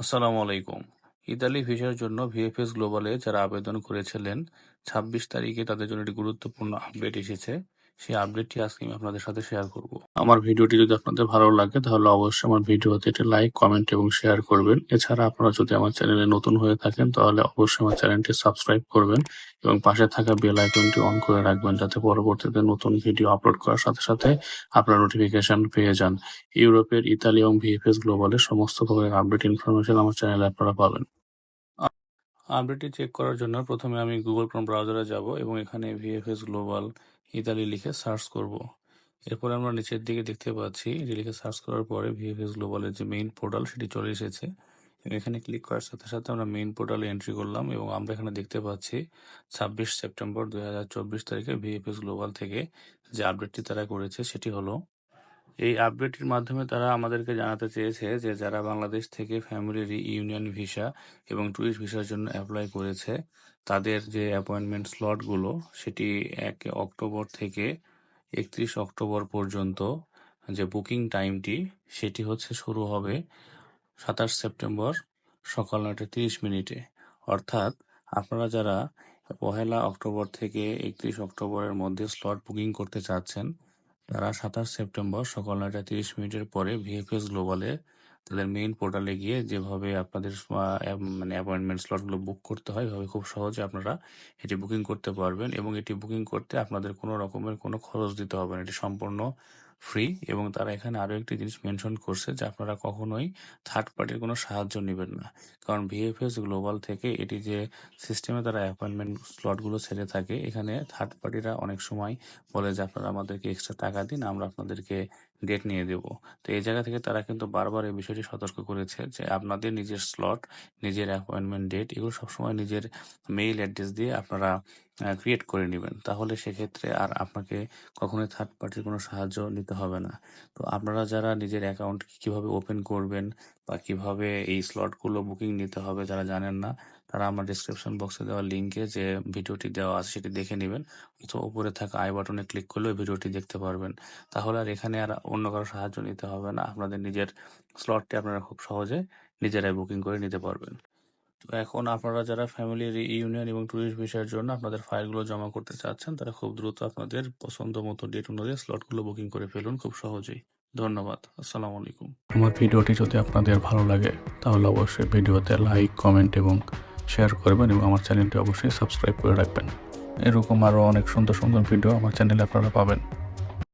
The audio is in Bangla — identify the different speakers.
Speaker 1: আসসালামু আলাইকুম। ইতালি ভিসার জন্য ভিএফএস গ্লোবালে যারা আবেদন করেছিলেন ২৬ তারিখে তাদের জন্য একটি গুরুত্বপূর্ণ আপডেট এসেছে। সেই আপডেটটি আজকে আমি আপনাদের সাথে শেয়ার করব। আমার ভিডিওটি যদি আপনাদের ভালো লাগে তাহলে অবশ্যই আমার ভিডিওতে একটি লাইক, কমেন্ট এবং শেয়ার করবেন। এছাড়া আপনারা যদি আমার চ্যানেলে নতুন হয়ে থাকেন তাহলে অবশ্যই আমার চ্যানেলটি সাবস্ক্রাইব করবেন এবং পাশে থাকা বেল আইকনটি অন করে রাখবেন যাতে পরবর্তীতে নতুন ভিডিও আপলোড করার সাথে সাথে আপনারা নোটিফিকেশন পেয়ে যান। ইউরোপের ইতালি এবং ভিএফএস গ্লোবালের সমস্ত প্রকারের আপডেট ইনফরমেশন আমার চ্যানেলে আপনারা পাবেন। আপডেটটি চেক করার জন্য প্রথমে আমি গুগল ক্রোম ব্রাউজারে যাব এবং এখানে ভিএফএস গ্লোবাল ইতালি লিখে সার্চ করব। এরপর আমরা নিচের দিকে দেখতে পাচ্ছি এটি লিখে সার্চ করার পরে ভিএফএস গ্লোবালের যে মেইন পোর্টাল সেটি চলে এসেছে। এখানে ক্লিক করার সাথে সাথে আমরা মেইন পোর্টালে এন্ট্রি করলাম এবং আমরা এখানে দেখতে পাচ্ছি ২৬ সেপ্টেম্বর ২০২৪ তারিখে ভিএফএস গ্লোবাল থেকে যে আপডেটটি তারা করেছে সেটি হলো, এই আপডেটের মাধ্যমে তারা আমাদেরকে জানাতে চেয়েছে যে যারা বাংলাদেশ থেকে ফ্যামিলি রিইউনিয়ন ভিসা এবং ট্যুরিস্ট ভিসার জন্য অ্যাপ্লাই করেছে তাদের যে অ্যাপয়েন্টমেন্ট স্লটগুলো সেটি ১ অক্টোবর থেকে ৩১ অক্টোবর পর্যন্ত যে বুকিং টাইমটি সেটি হচ্ছে শুরু হবে ২৭ সেপ্টেম্বর সকাল ৯:৩০ অর্থাৎ আপনারা যারা ১ অক্টোবর থেকে ৩১ অক্টোবরের মধ্যে স্লট বুকিং করতে চাচ্ছেন তারা ২৭ সেপ্টেম্বর সকাল ৯:৩০ পরে ভিএফএস গ্লোবালে তাদের মেইন পোর্টালে গিয়ে যেভাবে আপনাদের অ্যাপয়েন্টমেন্ট স্লটগুলো বুক করতে হয় এভাবে খুব সহজে আপনারা এটি বুকিং করতে পারবেন এবং এটি বুকিং করতে আপনাদের কোনো রকমের কোনো খরচ দিতে হবে না, এটি সম্পূর্ণ ফ্রি। এবং তারা এখানে আরও একটি জিনিস মেনশন করছে যে আপনারা কখনোই থার্ড পার্টির কোনো সাহায্য নেবেন না, কারণ ভিএফএস গ্লোবাল থেকে এটি যে সিস্টেমে তারা অ্যাপয়েন্টমেন্ট স্লটগুলো ছেড়ে থাকে এখানে থার্ড পার্টিরা অনেক সময় বলে যে আপনারা আমাদেরকে এক্সট্রা টাকা দিন, আমরা আপনাদেরকে ডেট নিয়ে দেব। তো এই জায়গা থেকে তারা কিন্তু বারবার এই বিষয়টি সতর্ক করেছে যে আপনাদের নিজের স্লট, নিজের অ্যাপয়েন্টমেন্ট ডেট এগুলো সবসময় নিজের মেইল অ্যাড্রেস দিয়ে আপনারা ক্রিয়েট করে নেবেন, তাহলে সেক্ষেত্রে আর আপনাকে কখনোই থার্ড পার্টির কোনো সাহায্য নিতে হবে না। তো আপনারা যারা নিজের অ্যাকাউন্ট কীভাবে ওপেন করবেন বা কিভাবে এই স্লটগুলো বুকিং নিতে হবে যারা জানেন না, তারা আমার ডিসক্রিপশন বক্সে দেওয়া লিঙ্কে যে ভিডিওটি দেওয়া আছে সেটি দেখে নেবেন, অথবা উপরে থাকা আই বাটনে ক্লিক করলে ভিডিওটি দেখতে পারবেন। তাহলে আর এখানে আর অন্য কারো সাহায্য নিতে হবে না, আপনাদের নিজের স্লটটি আপনারা খুব সহজে নিজেরাই বুকিং করে নিতে পারবেন। তো এখন আপনারা যারা ফ্যামিলি রিইউনিয়ন এবং ট্যুরিস্ট ভিসার জন্য আপনাদের ফাইলগুলো জমা করতে চাচ্ছেন তারা খুব দ্রুত আপনাদের পছন্দ মতো ডেট অনুযায়ী স্লটগুলো বুকিং করে ফেলুন খুব সহজেই। ধন্যবাদ। আসসালামু আলাইকুম। আমার ভিডিওটি যদি আপনাদের ভালো লাগে তাহলে অবশ্যই ভিডিওতে লাইক, কমেন্ট এবং শেয়ার করবেন এবং আমার চ্যানেলটি অবশ্যই সাবস্ক্রাইব করে রাখবেন। এরকম আরও অনেক সুন্দর সুন্দর ভিডিও আমার চ্যানেলে আপনারা পাবেন।